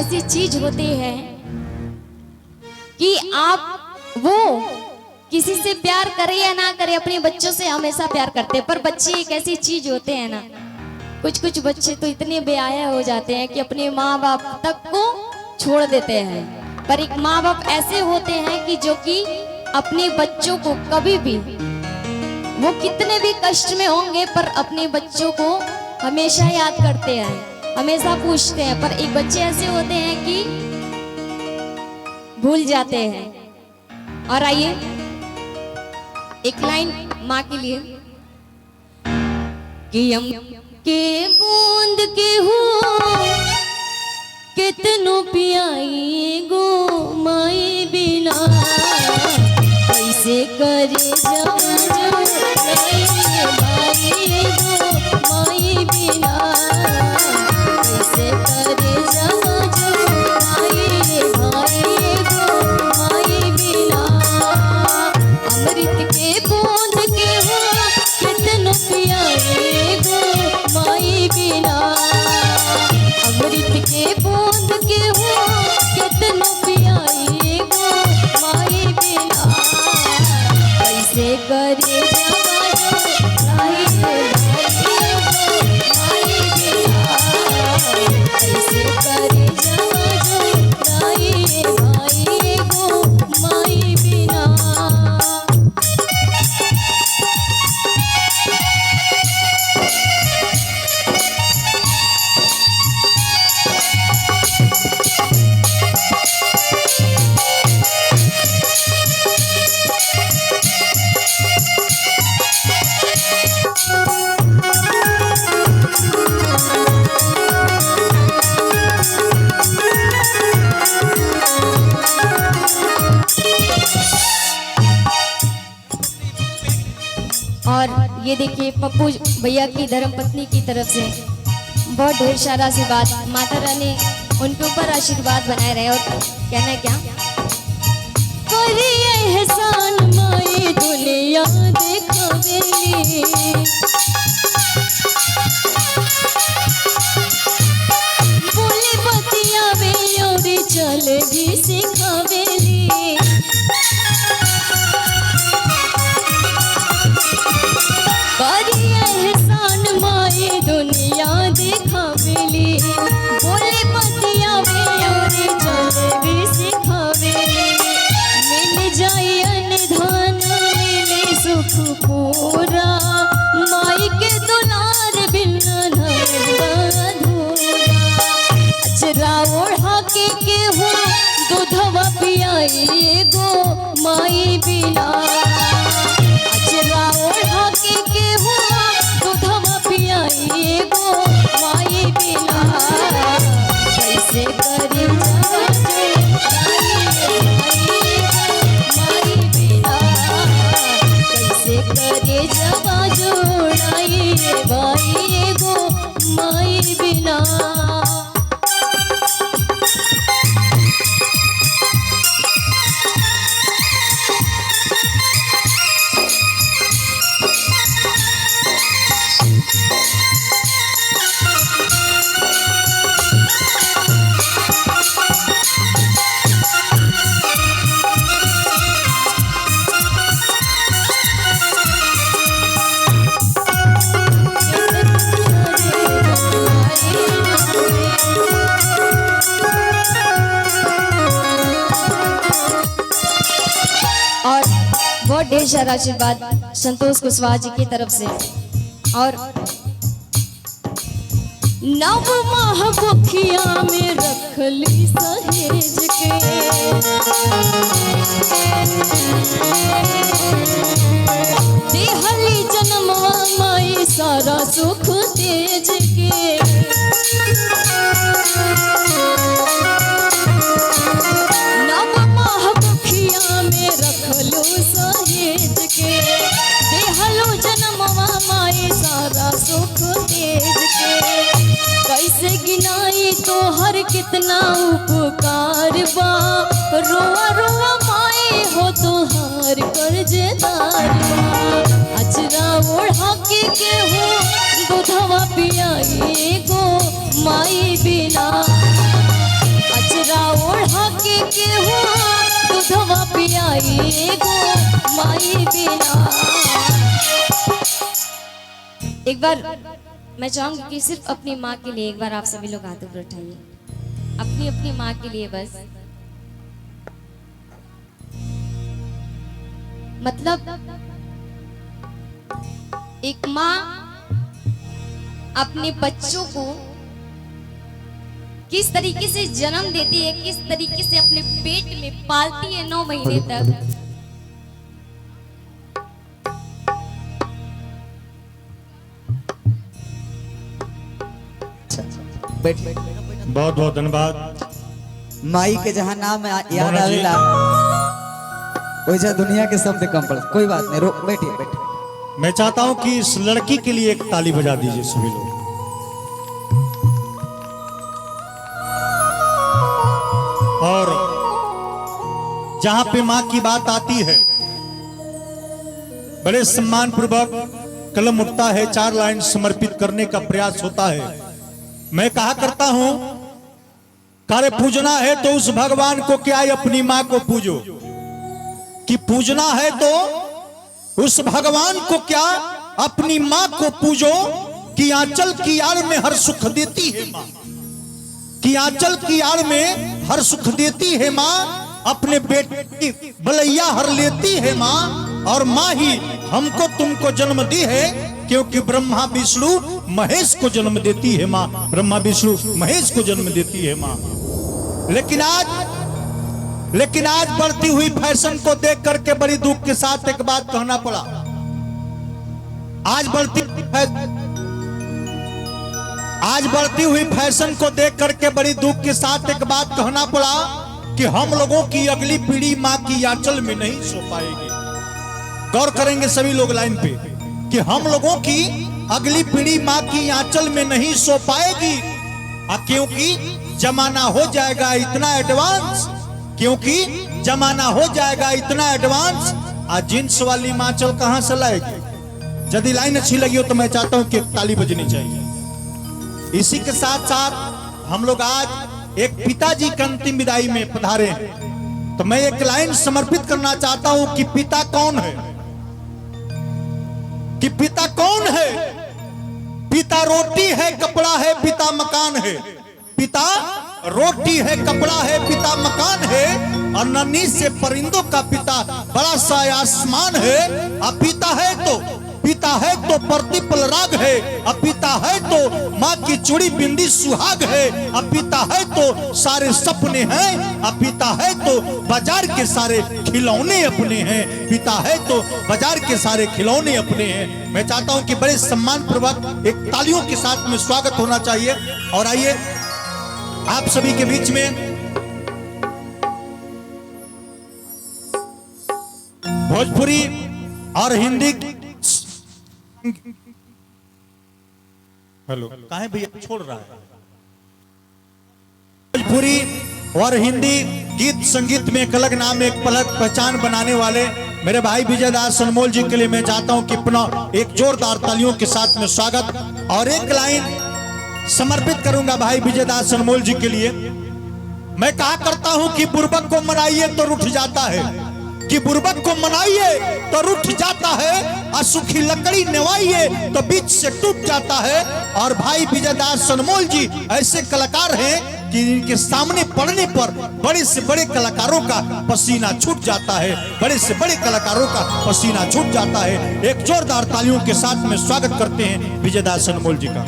ऐसी चीज होती है कि आप वो किसी से प्यार करे या ना करे, अपने बच्चों से हमेशा प्यार करते हैं। पर बच्चे एक ऐसी चीज होते हैं ना, कुछ कुछ बच्चे तो इतने बेहया हो जाते हैं कि अपने माँ बाप तक को छोड़ देते हैं। पर एक माँ बाप ऐसे होते हैं कि जो कि अपने बच्चों को कभी भी, वो कितने भी कष्ट में होंगे पर अपने बच्चों को हमेशा याद करते हैं, हमेशा पूछते हैं। पर एक बच्चे ऐसे होते हैं कि भूल जाते हैं। और आइए एक लाइन माँ के लिए कि हम के बूंद के हो कितनो पियाई गो माई बिना, कैसे करे जाओ भाई गो माई बिना, कैसे करे जाओ भाई गो माई बिना। अमृत के बूंद के हो कितनो पियाई गो माई बिना, अमृत के बूंद के हो कितनो पियाई गो माई बिना, कैसे करे कैसे करे भाई गो माई बिना। और ये देखिए पप्पू भैया की धर्मपत्नी की तरफ से बहुत ढेर सारा आशीर्वाद, माता रानी उनके ऊपर आशीर्वाद बनाए रहे। और कहना है क्या, करिए एहसान माई दुनिया देखावेली, बोले बतियावे और चल भी सिखावेली, करिए एहसान माई दुनिया देखावेली, बोले बतियावे और चले भी सिखावेली। मिल जाए अनधान मिले सुख पूरा, माई के दुलार बिना अधूरा। अचरा ओढ़ा के हो दूधवा पियाई गो माई बिना, अचरा ओढ़ा के हो दूधवा पियाई गो माई बिना, कैसे करे माई बिना, कैसे करे जवा जोड़ाई भाई गो माई बिना। और बहुत ढेर सारा आशीर्वाद संतोष कुशवाहा जी की तरफ से। और नव माह बुखिया में रखली सहेज के, देहली जन्मवा माई सारा सुख तेज के, नव माह बुखिया में रखलो सहेज के, देहलो जन्मवा माई सारा सुख तेज के। कैसे गिनाई तो हर कितना उपकार बा, रोआ रोआ माई हो तो हार कर्जदार बा। अचरा ओढ़ा के हो दूधवा पियाई गो माई बिना, के हो दूधवा पियाई गो माई बिना। एक बार मैं चाहूंगी कि सिर्फ अपनी माँ के लिए एक बार आप सभी लोग हाथ ऊपर उठाइए, अपनी अपनी माँ के लिए बस। मतलब एक माँ अपने बच्चों को किस तरीके से जन्म देती है, किस तरीके से अपने पेट में पालती है 9 महीने तक। बहुत बहुत धन्यवाद। माई के जहाँ नाम याद आवेला वैसा दुनिया के शब्द कम पड़। कोई बात नहीं, बैठिए बैठिए। मैं चाहता हूं कि इस लड़की के लिए एक ताली बजा दीजिए सभी लोग। और जहां पे मां की बात आती है बड़े सम्मान पूर्वक कलम उठता है, 4 लाइन समर्पित करने का प्रयास होता है। मैं कहा करता हूं, कार्य पूजना है तो उस भगवान को क्या अपनी मां को पूजो, कि पूजना है तो उस भगवान को क्या अपनी मां को पूजो, कि आंचल की आड़ में हर सुख देती है मां, कि आंचल की आड़ में हर सुख देती है मां, अपने बेटे की बलैया हर लेती है मां, और मां ही हमको तुमको जन्म दी है, क्योंकि ब्रह्मा विष्णु महेश को जन्म देती है मां, ब्रह्मा विष्णु महेश को जन्म देती है मां। लेकिन आज बढ़ती हुई फैशन को देख करके बड़ी दुख के साथ एक बात कहना पड़ा। आज बढ़ती हुई फैशन को देख करके बड़ी दुख के साथ एक बात कहना पड़ा कि हम लोगों की अगली पीढ़ी मां की आंचल में नहीं सो पाएगी। गौर करेंगे सभी लोग लाइन पे कि हम लोगों की अगली पीढ़ी मां की आंचल में नहीं सो पाएगी, क्योंकि जमाना हो जाएगा इतना एडवांस, क्योंकि जमाना हो जाएगा इतना एडवांस। आज जींस वाली मां चल कहां से लाएगी। यदि लाइन अच्छी लगी हो तो मैं चाहता हूं कि ताली बजनी चाहिए। इसी के साथ साथ हम लोग आज एक पिताजी की अंतिम विदाई में पधारे हैं, तो मैं एक लाइन समर्पित करना चाहता हूं कि पिता कौन है, कि पिता कौन है। पिता रोटी है, कपड़ा है, पिता मकान है। पिता रोटी है, कपड़ा है, पिता मकान है, और नन्ही से परिंदों का पिता बड़ा सा आसमान है। अब पिता है तो प्रतिपल राग है, अब पिता है तो माँ की चूड़ी बिंदी सुहाग है, अब पिता है तो सारे सपने हैं, अब पिता है तो बाजार के सारे खिलौने अपने हैं, पिता है तो बाजार के सारे खिलौने अपने हैं। मैं चाहता हूं कि बड़े सम्मान पूर्वक एक तालियों के साथ में स्वागत होना चाहिए। और आइए आप सभी के बीच में भोजपुरी और हिंदी। हेलो, काहे भैया छोड़ रहा है। भोजपुरी और हिंदी गीत संगीत में एक अलग नाम, एक पलक पहचान बनाने वाले मेरे भाई विजय दास अनमोल जी के लिए मैं चाहता हूं कि पुनः एक जोरदार तालियों के साथ में स्वागत और एक लाइन समर्पित करूंगा भाई विजय दास अनमोल जी के लिए। मैं कहा करता हूं कि बुर्बक को मनाइए तो रूठ जाता है, कि बुर्बक को मनाइए तो रूठ जाता है, और सूखी लकड़ी नवाइए तो बीच से टूट जाता है। और भाई विजय दास अनमोल जी ऐसे कलाकार हैं कि इनके सामने पड़ने पर बड़े से बड़े कलाकारों का पसीना छूट जाता है, बड़े से बड़े कलाकारों का पसीना छूट जाता है। एक जोरदार तालियों के साथ में स्वागत करते हैं विजय दास अनमोल जी का।